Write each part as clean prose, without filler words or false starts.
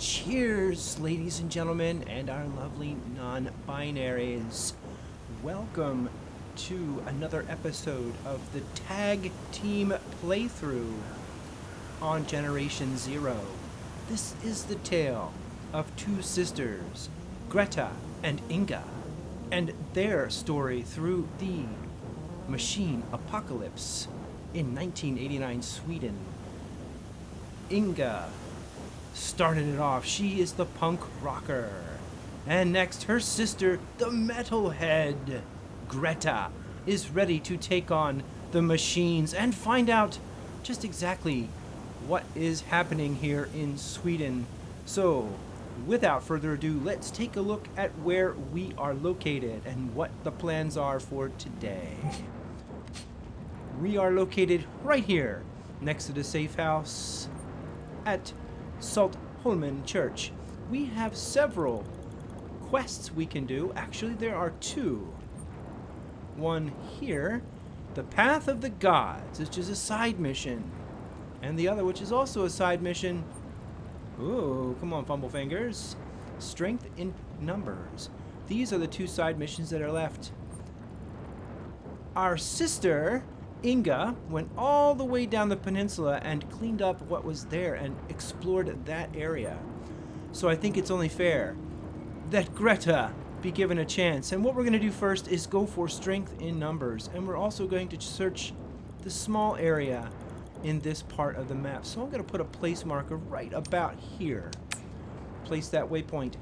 Cheers, ladies and gentlemen, and our lovely non-binaries. Welcome to another episode of the Tag Team Playthrough on Generation Zero. This is the tale of two sisters, Greta and Inga, and their story through the machine apocalypse in 1989 Sweden. Inga started it off. She is the punk rocker. And next, her sister, the metalhead, Greta, is ready to take on the machines and find out just exactly what is happening here in Sweden. So, without further ado, let's take a look at where we are located and what the plans are for today. We are located right here, next to the safe house at Saltholmen Church. We have several quests we can do. Actually, there are two. One here, the Path of the Gods, which is a side mission. And the other, which is also a side mission. Ooh, come on, Fumble Fingers. Strength in Numbers. These are the two side missions that are left. Our sister Inga went all the way down the peninsula and cleaned up what was there and explored that area. So I think it's only fair that Greta be given a chance. And what we're going to do first is go for strength in numbers. And we're also going to search the small area in this part of the map. So I'm going to put a place marker right about here. Place that waypoint.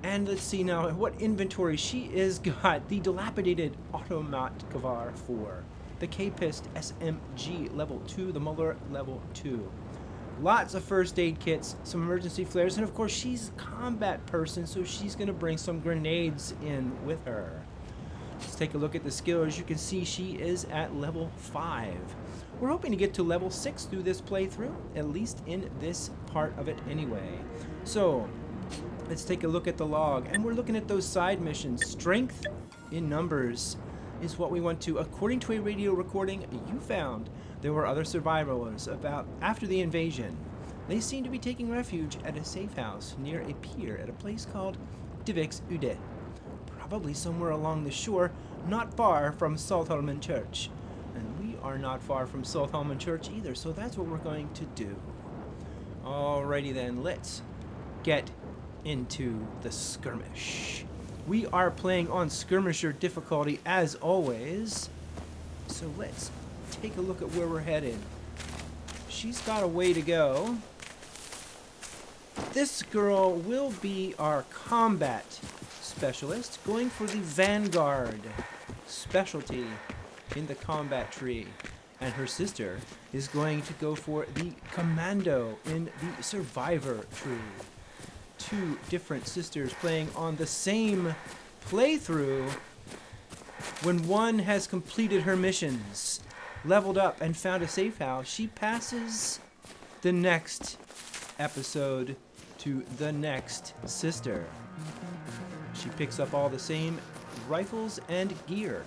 And let's see now what inventory she is got. The dilapidated Automatkavar 4. The K-Pist SMG level 2, the Muller level 2. Lots of first aid kits, some emergency flares, and of course she's a combat person, so she's going to bring some grenades in with her. Let's take a look at the skill. As you can see, she is at level 5. We're hoping to get to level 6 through this playthrough, at least in this part of it anyway. So, let's take a look at the log, and we're looking at those side missions. Strength in numbers is what we want to. According to a radio recording you found, there were other survivors about after the invasion. They seem to be taking refuge at a safe house near a pier at a place called Divix Ude, probably somewhere along the shore, not far from Saltholmen Church. And we are not far from Saltholmen Church either, so that's what we're going to do. Alrighty then, let's get into the skirmish. We are playing on skirmisher difficulty as always, so let's take a look at where we're headed. She's got a way to go. This girl will be our combat specialist, going for the Vanguard specialty in the combat tree. And her sister is going to go for the Commando in the Survivor tree. Two different sisters playing on the same playthrough. When one has completed her missions, leveled up, and found a safe house, she passes the next episode to the next sister. She picks up all the same rifles and gear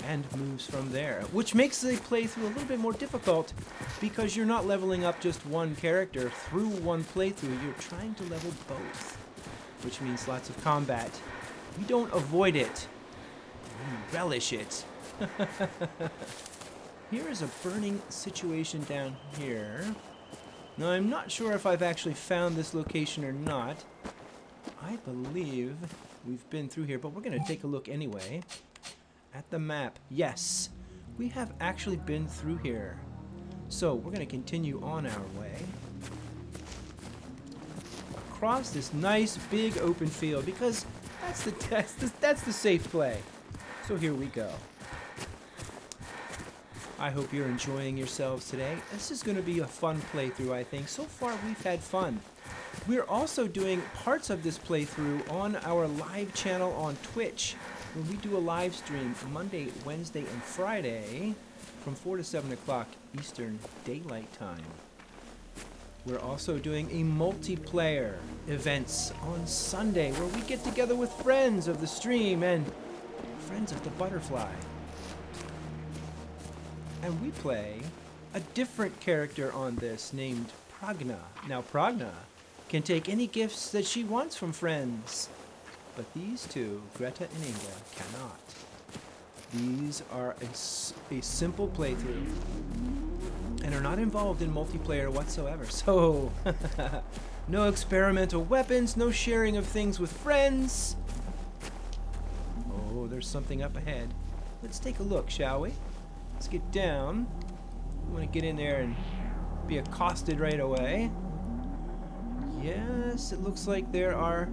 and moves from there, which makes the playthrough a little bit more difficult because you're not leveling up just one character through one playthrough. You're trying to level both, which means lots of combat. We don't avoid it. We relish it. Here is a burning situation down here. Now, I'm not sure if I've actually found this location or not. I believe we've been through here, but we're going to take a look anyway at the map. Yes, we have actually been through here. So we're going to continue on our way across this nice big open field because that's the safe play. So here we go. I hope you're enjoying yourselves today. This is going to be a fun playthrough, I think. So far, we've had fun. We're also doing parts of this playthrough on our live channel on Twitch, where we do a live stream Monday, Wednesday, and Friday from 4 to 7 o'clock Eastern Daylight Time. We're also doing a multiplayer events on Sunday, where we get together with friends of the stream and friends of the butterfly. And we play a different character on this named Pragna. Now, Pragna can take any gifts that she wants from friends. But these two, Greta and Inga, cannot. These are a simple playthrough and are not involved in multiplayer whatsoever. So, no experimental weapons, no sharing of things with friends. Oh, there's something up ahead. Let's take a look, shall we? Let's get down. I want to get in there and be accosted right away. Yes, it looks like there are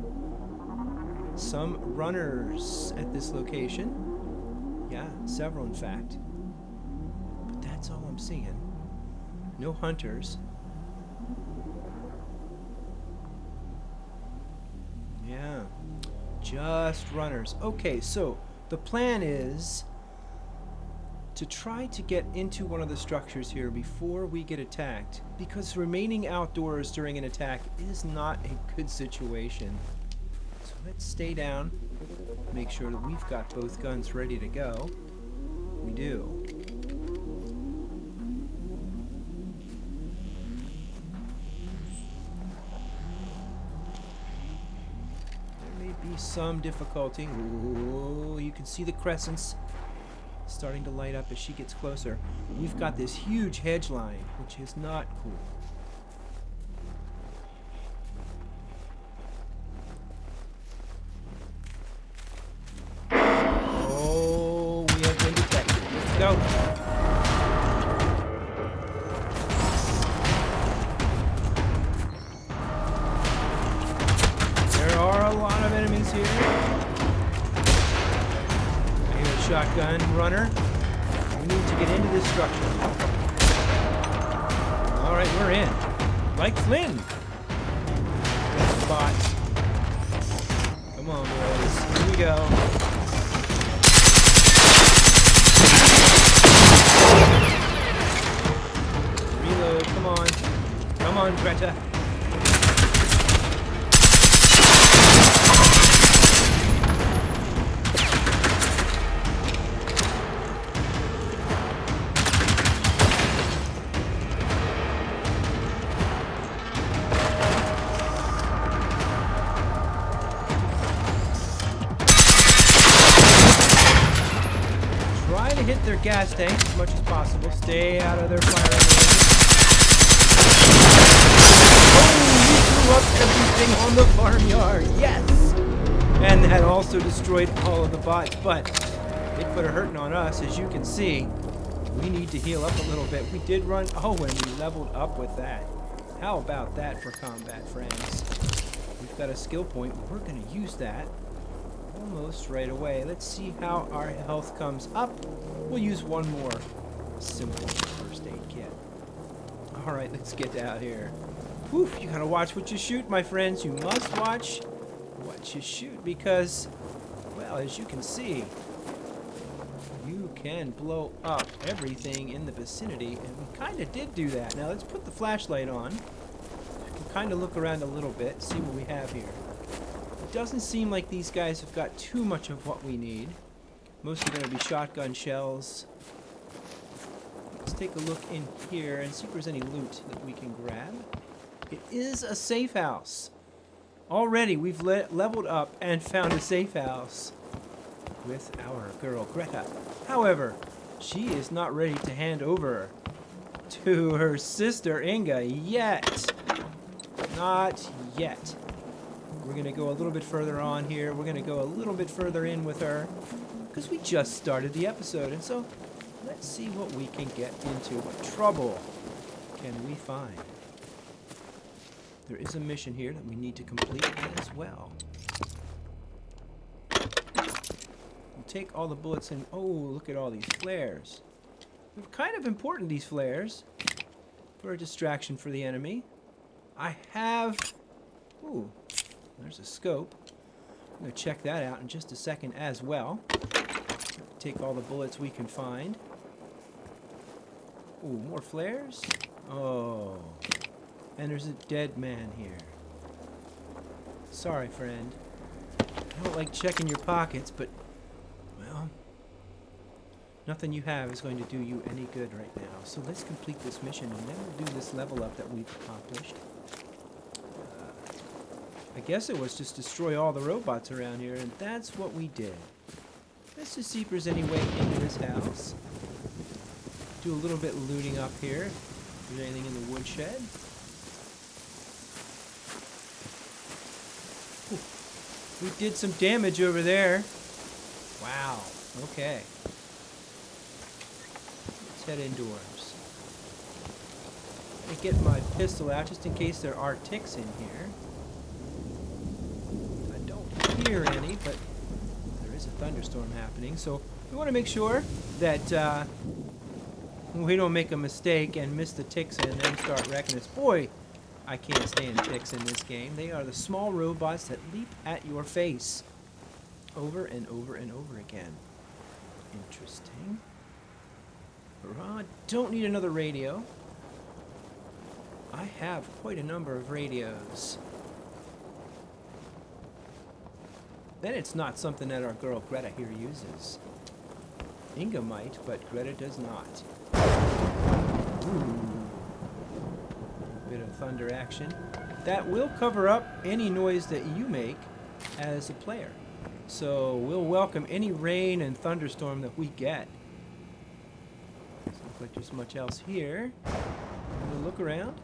some runners at this location. Yeah, several in fact. But that's all I'm seeing. No hunters. Yeah, just runners. Okay, so the plan is to try to get into one of the structures here before we get attacked, because remaining outdoors during an attack is not a good situation. So let's stay down, make sure that we've got both guns ready to go. We do. There may be some difficulty. Ooh, you can see the crescents starting to light up as she gets closer. We've got this huge hedge line, which is not cool. Oh, we have been detected. Let's go. There are a lot of enemies here. Shotgun runner. We need to get into this structure. Alright, we're in. Like Flynn. Good spot. Come on, boys. Here we go. Reload. Come on. Come on, Greta. Hit their gas tanks as much as possible. Stay out of their fire range. Oh, we blew up everything on the farmyard. Yes! And that also destroyed all of the bots, but they put a hurting on us, as you can see. We need to heal up a little bit. We did run... Oh, and we leveled up with that. How about that for combat, friends? We've got a skill point. We're going to use that almost right away. Let's see how our health comes up. We'll use one more simple first aid kit. Alright, let's get out here. Whew, you gotta watch what you shoot, my friends. You must watch what you shoot because, well, as you can see, you can blow up everything in the vicinity, and we kind of did do that. Now let's put the flashlight on. We can kind of look around a little bit, see what we have here. It doesn't seem like these guys have got too much of what we need. Mostly going to be shotgun shells. Let's take a look in here and see if there's any loot that we can grab. It is a safe house. Already we've leveled up and found a safe house with our girl Greta. However, she is not ready to hand over to her sister Inga yet. Not yet. We're going to go a little bit further on here. We're going to go a little bit further in with her, because we just started the episode, and so let's see what we can get into. What trouble can we find? There is a mission here that we need to complete as well. We'll take all the bullets and... Oh, look at all these flares. They're kind of important, these flares, for a distraction for the enemy. I have... Ooh, there's a scope. I'm going to check that out in just a second as well. Take all the bullets we can find. Ooh, more flares? Oh. And there's a dead man here. Sorry, friend. I don't like checking your pockets, but, well, nothing you have is going to do you any good right now. So let's complete this mission, and then we'll do this level up that we've accomplished. I guess it was just destroy all the robots around here, and that's what we did. Let's just see if there's any way into this house. Do a little bit of looting up here. If there's anything in the woodshed. Ooh, we did some damage over there. Wow. Okay. Let's head indoors. I get my pistol out just in case there are ticks in here. I don't hear any, but there is a thunderstorm happening, so we want to make sure that we don't make a mistake and miss the ticks and then start wrecking us. Boy, I can't stand ticks in this game. They are the small robots that leap at your face over and over and over again. Interesting. Don't need another radio. I have quite a number of radios. Then it's not something that our girl Greta here uses. Inga might, but Greta does not. Ooh. A bit of thunder action. That will cover up any noise that you make as a player. So we'll welcome any rain and thunderstorm that we get. Doesn't look like there's much else here. We'll look around.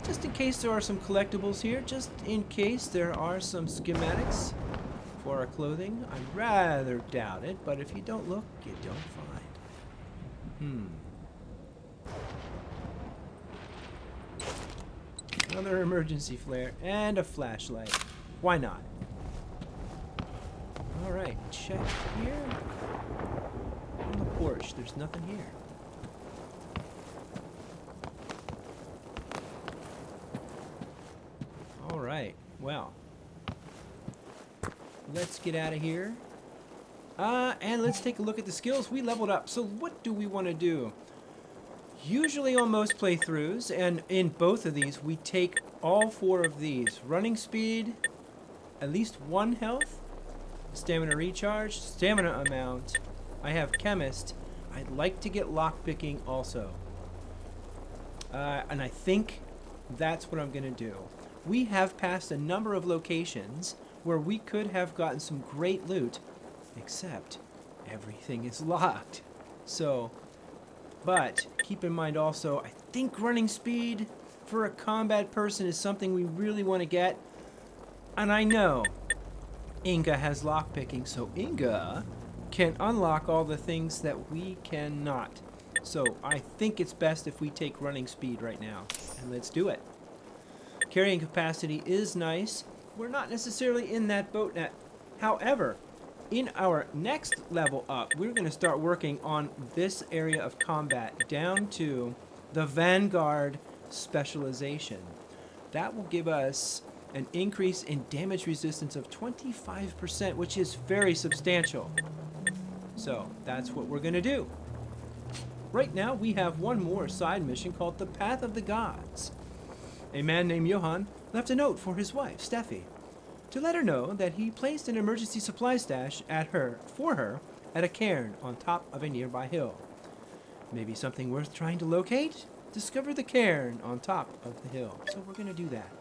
Just in case there are some collectibles here, just in case there are some schematics for our clothing. I rather doubt it, but if you don't look, you don't find. Another emergency flare and a flashlight. Why not? Alright, check here. On the porch, there's nothing here. Alright, well. Let's get out of here. And let's take a look at the skills. We leveled up. So what do we want to do? Usually on most playthroughs, and in both of these, we take all 4 of these. Running speed, at least 1 health, stamina recharge, stamina amount. I have chemist. I'd like to get lockpicking also. And I think that's what I'm going to do. We have passed a number of locations where we could have gotten some great loot, except everything is locked. So, but keep in mind also, I think running speed for a combat person is something we really want to get. And I know Inga has lockpicking, so Inga can unlock all the things that we cannot. So I think it's best if we take running speed right now. And let's do it. Carrying capacity is nice. We're not necessarily in that boat net. However, in our next level up, we're going to start working on this area of combat down to the Vanguard specialization. That will give us an increase in damage resistance of 25%, which is very substantial. So that's what we're going to do. Right now, we have one more side mission called the Path of the Gods. A man named Johann left a note for his wife, Steffi, to let her know that he placed an emergency supply stash for her at a cairn on top of a nearby hill. Maybe something worth trying to locate? Discover the cairn on top of the hill. So we're going to do that.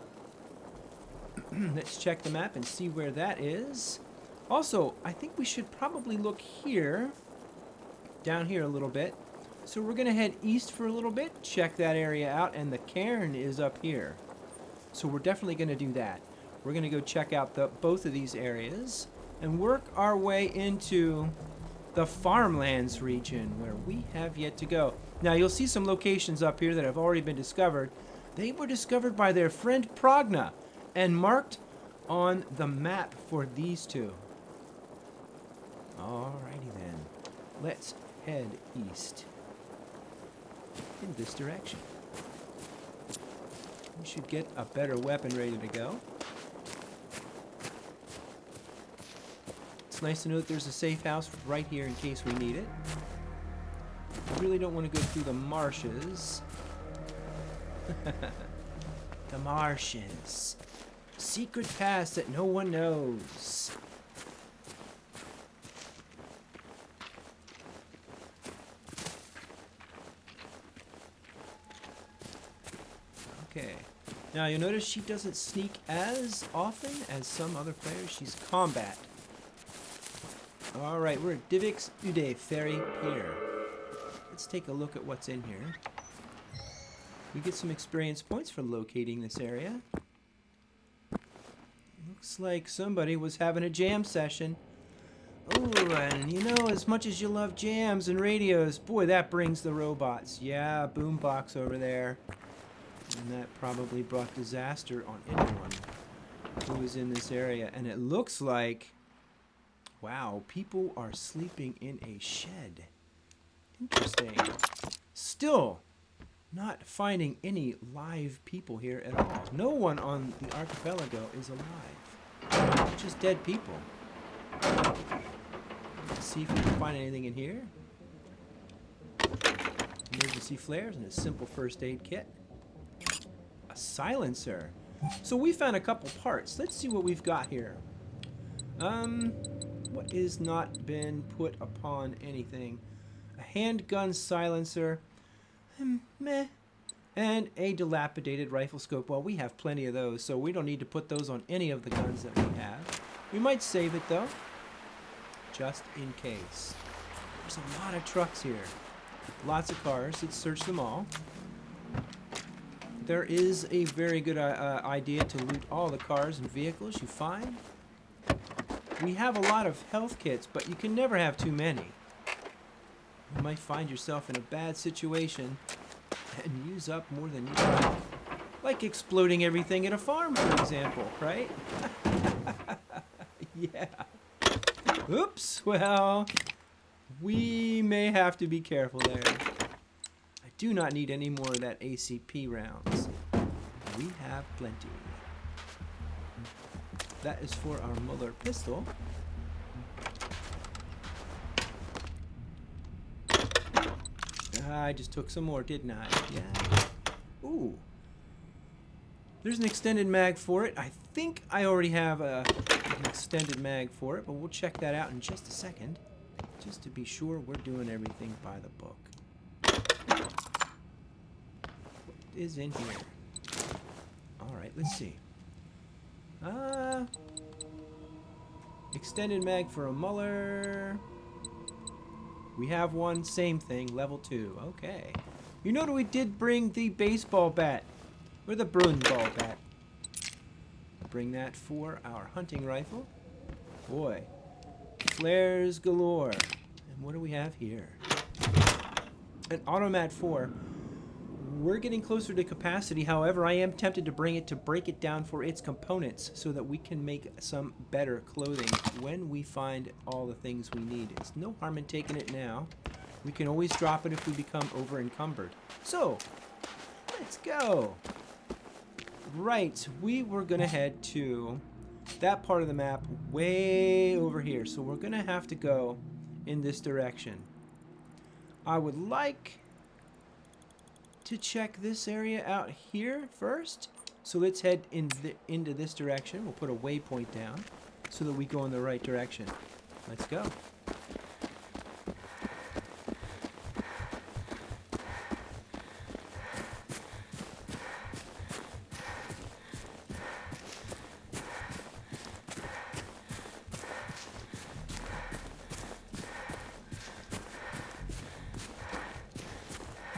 Let's check the map and see where that is. Also, I think we should probably look here, down here a little bit. So we're going to head east for a little bit, check that area out, and the cairn is up here. So we're definitely going to do that. We're going to go check out both of these areas and work our way into the farmlands region where we have yet to go. Now you'll see some locations up here that have already been discovered. They were discovered by their friend Pragna and marked on the map for these two. Alrighty then. Let's head east in this direction. We should get a better weapon ready to go. It's nice to know that there's a safe house right here in case we need it. I really don't want to go through the marshes. The marshes. Secret paths that no one knows. Okay. Now you'll notice she doesn't sneak as often as some other players. She's combat. Alright, we're at Divix Ude Ferry Pier. Let's take a look at what's in here. We get some experience points for locating this area. Looks like somebody was having a jam session. Oh, and you know, as much as you love jams and radios, boy, that brings the robots. Yeah, boombox over there. And that probably brought disaster on anyone who was in this area. And it looks like, wow, people are sleeping in a shed. Interesting. Still not finding any live people here at all. No one on the archipelago is alive. Just dead people. Let's see if we can find anything in here. Emergency flares and a simple first aid kit. A silencer. So we found a couple parts. Let's see what we've got here. What is not been put upon anything? A handgun silencer. Meh. And a dilapidated rifle scope. Well, we have plenty of those, so we don't need to put those on any of the guns that we have. We might save it, though, just in case. There's a lot of trucks here. Lots of cars. Let's search them all. There is a very good idea to loot all the cars and vehicles you find. We have a lot of health kits, but you can never have too many. You might find yourself in a bad situation and use up more than you like. Like exploding everything at a farm, for example, right? Yeah. Oops, well, we may have to be careful there. I do not need any more of that ACP rounds. We have plenty. That is for our Muller pistol. I just took some more, didn't I? Yeah. Ooh. There's an extended mag for it. I think I already have an extended mag for it, but we'll check that out in just a second. Just to be sure we're doing everything by the book. What is in here? Alright, let's see. Extended mag for a Muller. We have one, same thing, level 2. Okay. You know that we did bring the baseball bat. Or the Brunnenball bat. Bring that for our hunting rifle. Boy. Flares galore. And what do we have here? An Automat 4. We're getting closer to capacity. However, I am tempted to bring it to break it down for its components so that we can make some better clothing when we find all the things we need. It's no harm in taking it now. We can always drop it if we become over encumbered. So, let's go. Right, we were going to head to that part of the map way over here. So we're going to have to go in this direction. I would like to check this area out here first. So let's head into this direction. We'll put a waypoint down so that we go in the right direction. Let's go.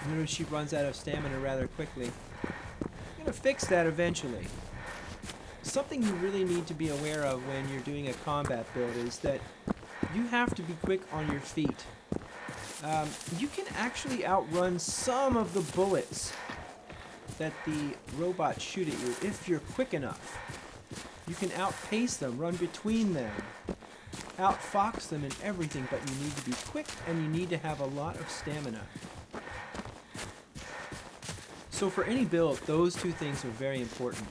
Notice she runs out of stamina rather quickly. I'm gonna fix that eventually. Something you really need to be aware of when you're doing a combat build is that you have to be quick on your feet. You can actually outrun some of the bullets that the robots shoot at you if you're quick enough. You can outpace them, run between them, outfox them and everything, but you need to be quick and you need to have a lot of stamina. So for any build, those two things are very important.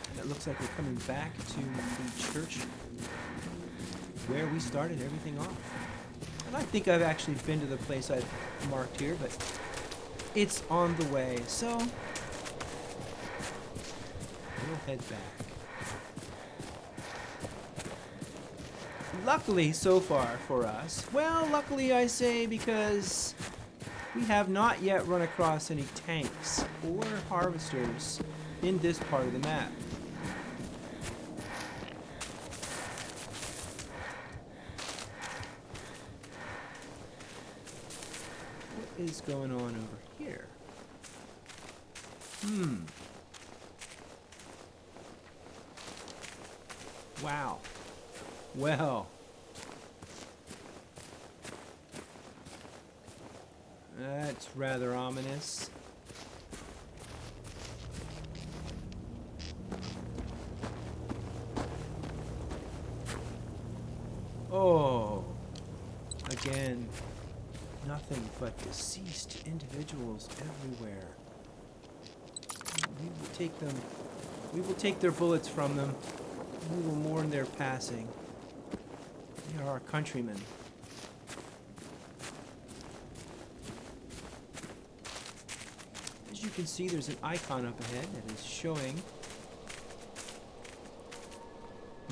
And it looks like we're coming back to the church where we started everything off. And I think I've actually been to the place I've marked here, but it's on the way. So we'll head back. Luckily, so far for us, well, luckily I say because We have not yet run across any tanks or harvesters in this part of the map. What is going on over here? Wow. Well. That's rather ominous. Oh. Again. Nothing but deceased individuals everywhere. We will take them. We will take their bullets from them. We will mourn their passing. They are our countrymen. As you can see, there's an icon up ahead that is showing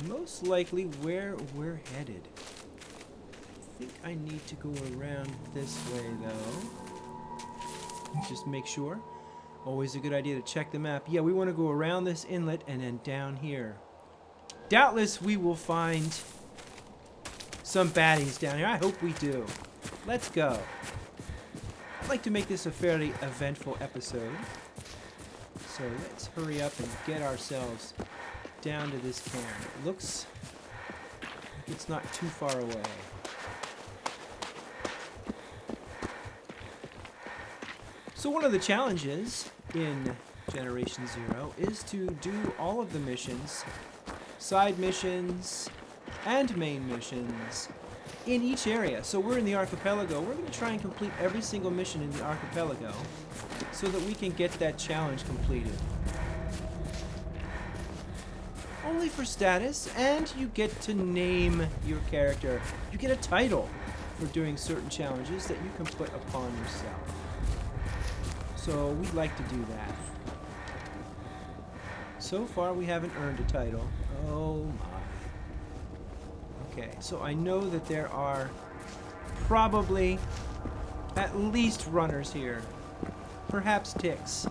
most likely where we're headed. I think I need to go around this way, though. Just make sure. Always a good idea to check the map. Yeah, we want to go around this inlet and then down here. Doubtless we will find some baddies down here. I hope we do. Let's go. I'd like to make this a fairly eventful episode. So let's hurry up and get ourselves down to this camp. It looks like it's not too far away. So one of the challenges in Generation Zero is to do all of the missions, side missions, and main missions in each area. So we're in the archipelago. We're going to try and complete every single mission in the archipelago so that we can get that challenge completed. Only for status, and you get to name your character. You get a title for doing certain challenges that you can put upon yourself. So we'd like to do that. So far we haven't earned a title. Oh my. Okay, so I know that there are probably at least runners here. Perhaps ticks.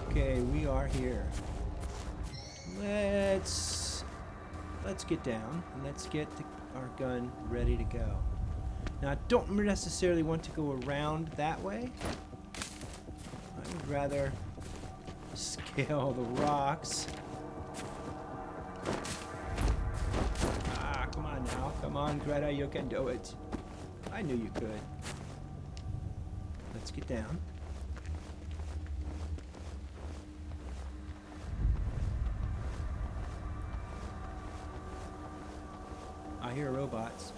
Okay, we are here. Let's get down and let's get our gun ready to go. Now, I don't necessarily want to go around that way. I would rather scale the rocks. Ah, come on now. Come on, Greta, you can do it. I knew you could. Let's get down. I hear robots.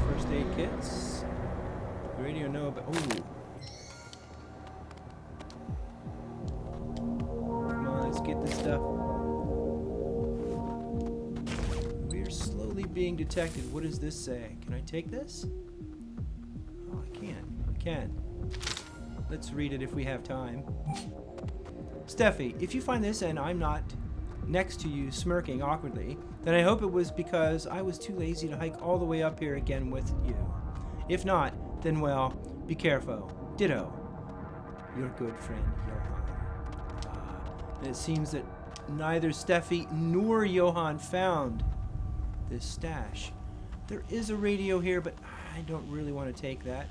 First aid kits. Radio no, but oh. Come on, let's get this stuff. We're slowly being detected. What does this say? Can I take this? Oh, I can. I can. Let's read it if we have time. Steffi, if you find this and I'm not next to you smirking awkwardly, then I hope it was because I was too lazy to hike all the way up here again with you. If not, then well, be careful. Ditto. Your good friend, Johan. And it seems that neither Steffi nor Johan found this stash. There is a radio here, but I don't really want to take that.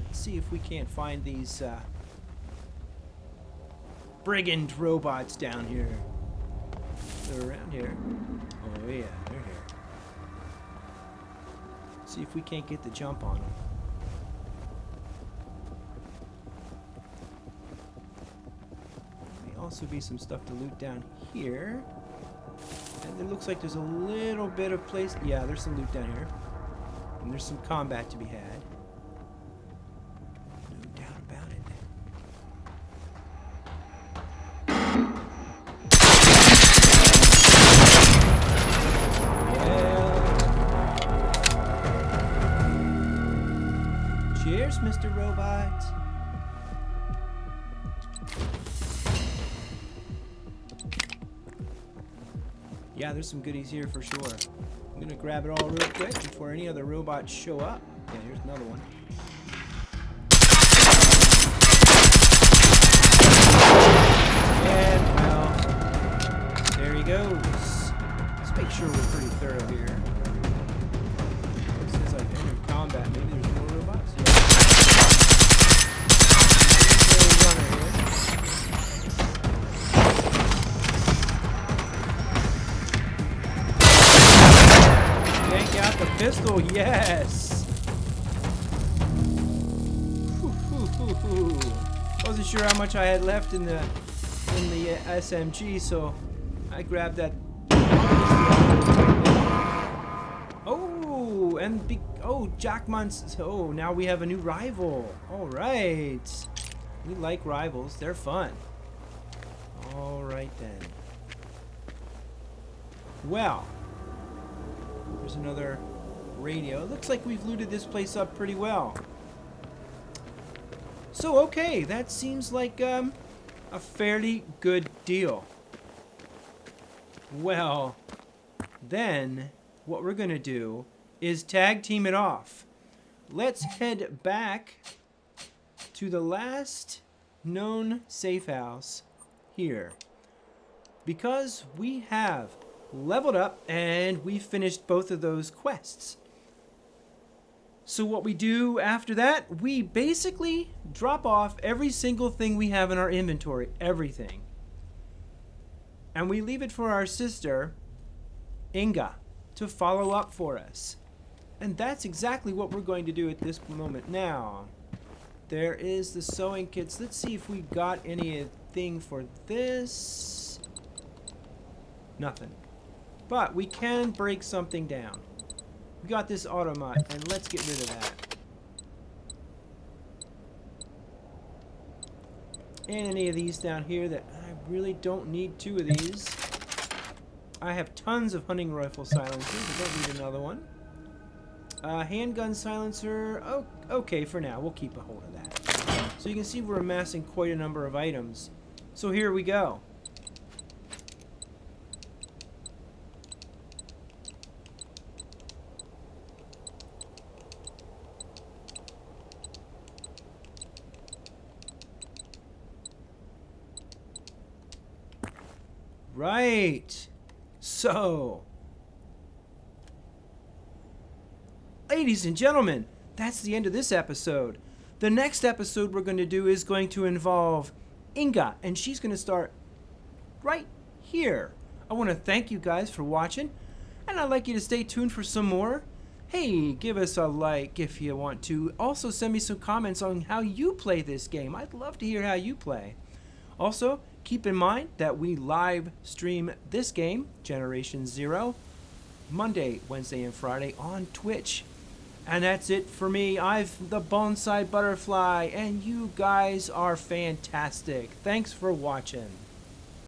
Let's see if we can't find these brigand robots down here. They're around here. Oh yeah, they're here. See if we can't get the jump on them. May also be some stuff to loot down here. And it looks like there's a little bit of place. Yeah, there's some loot down here. And there's some combat to be had. Cheers, Mr. Robot. Yeah, there's some goodies here for sure. I'm gonna grab it all real quick before any other robots show up. Yeah, here's another one. And, well, there he goes. Let's make sure we're pretty thorough here. Since I've entered combat, maybe there's more robots? Yeah. Yank out the pistol, yes! Wasn't sure how much I had left in the SMG, so I grabbed that. Oh, and Jackman's. Oh, now we have a new rival. All right, we like rivals; they're fun. All right then. Well, there's another radio. It looks like we've looted this place up pretty well. So, okay, that seems like a fairly good deal. Well, then what we're going to do is tag team it off. Let's head back to the last known safe house here. Because we have leveled up and we finished both of those quests. So what we do after that, we basically drop off every single thing we have in our inventory, everything. And we leave it for our sister, Inga, to follow up for us. And that's exactly what we're going to do at this moment. Now, there is the sewing kits. Let's see if we got anything for this. Nothing. But we can break something down. We got this automat, and let's get rid of that. And any of these down here that I really don't need 2 of these. I have tons of hunting rifle silencers. I don't need another one. Handgun silencer. Oh, okay, for now. We'll keep a hold of that. So you can see we're amassing quite a number of items. So here we go. Right. So, ladies and gentlemen, that's the end of this episode. The next episode we're going to do is going to involve Inga, and she's going to start right here. I want to thank you guys for watching, and I'd like you to stay tuned for some more. Hey, give us a like if you want to. Also, send me some comments on how you play this game. I'd love to hear how you play. Also, keep in mind that we live stream this game, Generation Zero, Monday, Wednesday, and Friday on Twitch. And that's it for me. I've the Bonsai Butterfly, and you guys are fantastic. Thanks for watching.